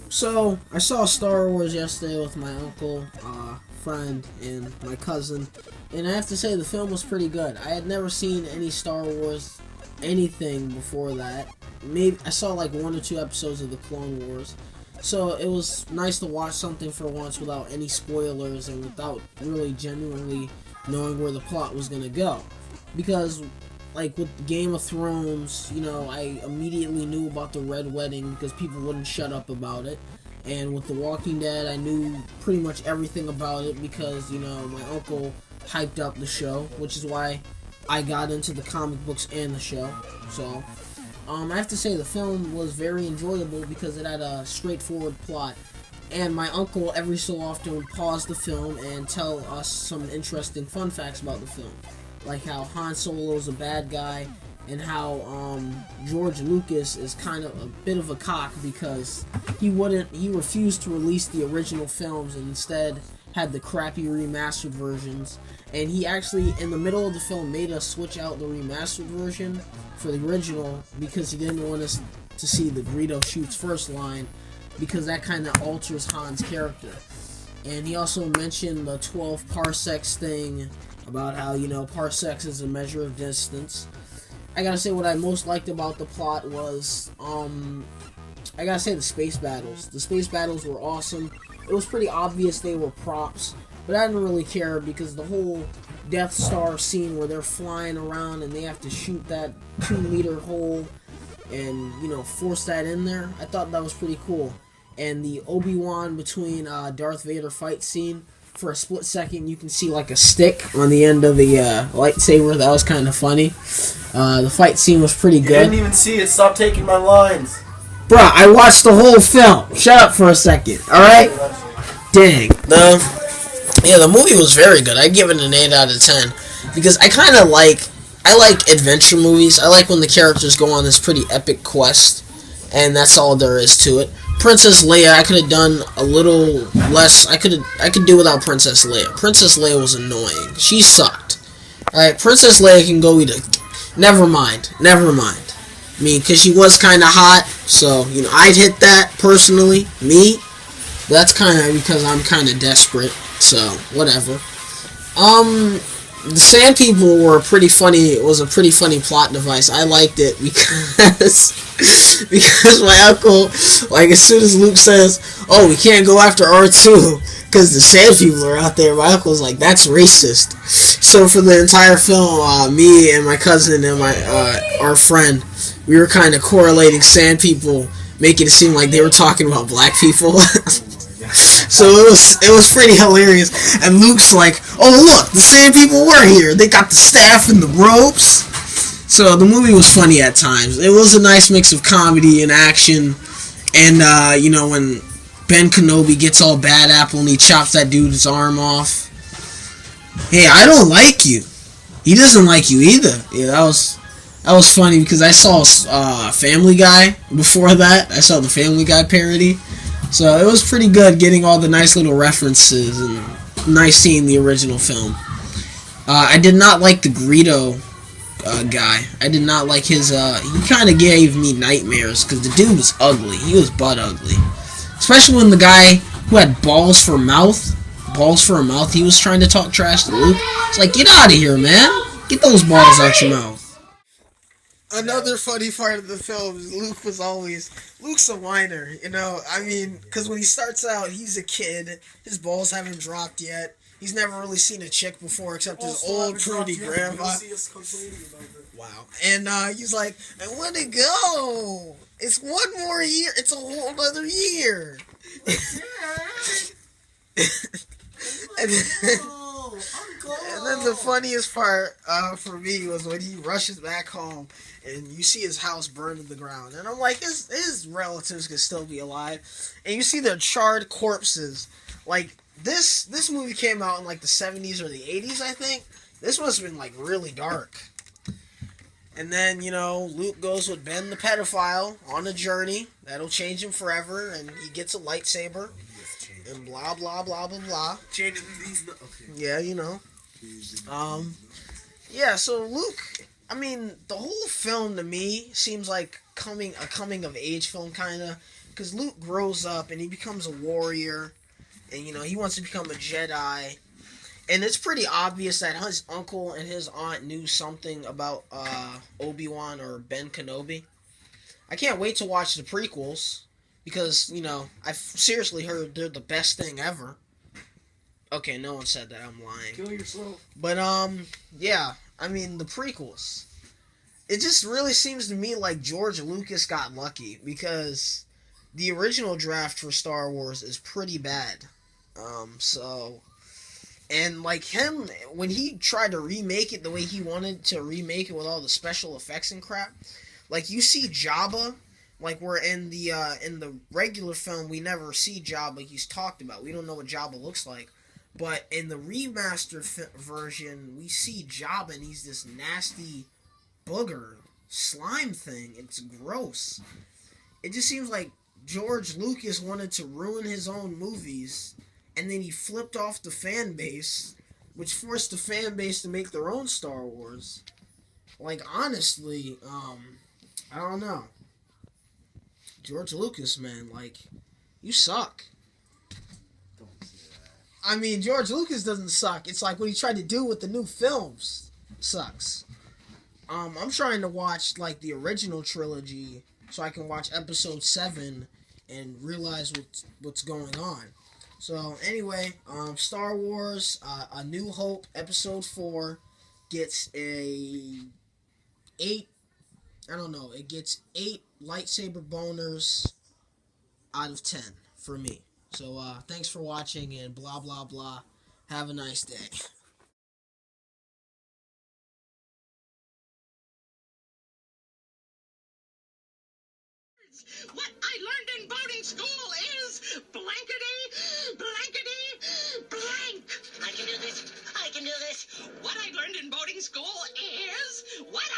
So, I saw Star Wars yesterday with my uncle, friend, and my cousin, and I have to say the film was pretty good. I had never seen any Star Wars anything before that. Maybe I saw like one or two episodes of the Clone Wars, so it was nice to watch something for once without any spoilers and without really genuinely knowing where the plot was gonna go. Because like with Game of Thrones, I immediately knew about the Red Wedding because people wouldn't shut up about it. And with The Walking Dead, I knew pretty much everything about it because, my uncle hyped up the show, which is why I got into the comic books and the show. So, I have to say the film was very enjoyable because it had a straightforward plot. And my uncle every so often would pause the film and tell us some interesting fun facts about the film. Like how Han Solo's a bad guy, and how George Lucas is kind of a bit of a cock because he refused to release the original films and instead had the crappy remastered versions. And he actually, in the middle of the film, made us switch out the remastered version for the original because he didn't want us to see the Greedo shoots first line because that kind of alters Han's character. And he also mentioned the 12 parsecs thing about how, parsecs is a measure of distance. I gotta say what I most liked about the plot was, I gotta say the space battles. The space battles were awesome. It was pretty obvious they were props, but I didn't really care because the whole Death Star scene where they're flying around and they have to shoot that 2-meter hole and, force that in there, I thought that was pretty cool. And the Obi-Wan between Darth Vader fight scene, for a split second you can see like a stick on the end of the lightsaber. That was kind of funny. The fight scene was pretty good. You didn't even see it. Stop taking my lines. Bruh, I watched the whole film. Shut up for a second, alright? Dang. The movie was very good. I give it an 8 out of 10. Because I like adventure movies. I like when the characters go on this pretty epic quest. And that's all there is to it. Princess Leia, I could have done a little less. I could do without Princess Leia. Princess Leia was annoying. She sucked. Alright, Princess Leia can go eat a... Never mind. I mean, because she was kind of hot, so, I'd hit that, personally. Me. But that's kind of because I'm kind of desperate, so, whatever. The Sand People were pretty funny. It was a pretty funny plot device. I liked it because my uncle, like, as soon as Luke says, "Oh, we can't go after R2 because the Sand People are out there," my uncle's like, "That's racist." So for the entire film, me and my cousin and our friend, we were kind of correlating Sand People, making it seem like they were talking about black people. So it was pretty hilarious. And Luke's like, "Oh look, the Sand People were here. They got the staff and the ropes." So the movie was funny at times. It was a nice mix of comedy and action. And when Ben Kenobi gets all bad apple and he chops that dude's arm off. Hey, I don't like you. He doesn't like you either. Yeah, that was funny because I saw Family Guy before that. I saw the Family Guy parody. So it was pretty good getting all the nice little references and nice seeing the original film. I did not like the Greedo guy. I did not like his... he kind of gave me nightmares because the dude was ugly. He was butt ugly. Especially when the guy who had balls for a mouth, he was trying to talk trash to Luke. It's like, get out of here, man. Get those balls out your mouth. Another funny part of the film is Luke's a whiner, because when he starts out, he's a kid, his balls haven't dropped yet, he's never really seen a chick before except his old prudy grandma. Wow. And he's like, "I want to go, it's one more year, it's a whole other year." And then the funniest part for me was when he rushes back home and you see his house burned to the ground. And I'm like, his relatives could still be alive. And you see their charred corpses. Like, this movie came out in like the 70s or the 80s, I think. This must have been like really dark. And then, Luke goes with Ben the pedophile on a journey that'll change him forever. And he gets a lightsaber. And blah, blah, blah, blah, blah. Changing these... Okay. Yeah, Yeah, so Luke... I mean, the whole film to me seems like a coming of age film, kind of. because Luke grows up and he becomes a warrior, and he wants to become a Jedi, and it's pretty obvious that his uncle and his aunt knew something about Obi-Wan or Ben Kenobi. I can't wait to watch the prequels because I've seriously heard they're the best thing ever. Okay, no one said that. I'm lying. Kill yourself. But yeah. I mean, the prequels. It just really seems to me like George Lucas got lucky because the original draft for Star Wars is pretty bad. And like him, when he tried to remake it the way he wanted to remake it with all the special effects and crap, like you see Jabba, like we're in the regular film we never see Jabba. He's talked about. We don't know what Jabba looks like. But in the remastered version, we see Jabba and he's this nasty booger slime thing. It's gross. It just seems like George Lucas wanted to ruin his own movies, and then he flipped off the fan base, which forced the fan base to make their own Star Wars. Like, honestly, I don't know. George Lucas, man, like, you suck. I mean, George Lucas doesn't suck. It's like what he tried to do with the new films sucks. I'm trying to watch like the original trilogy so I can watch episode 7 and realize what's going on. So anyway, Star Wars, A New Hope, episode 4 gets a 8. I don't know. It gets 8 lightsaber boners out of 10 for me. So, thanks for watching and blah, blah, blah. Have a nice day. What I learned in boarding school is blankety, blank. I can do this. What I learned in boarding school is what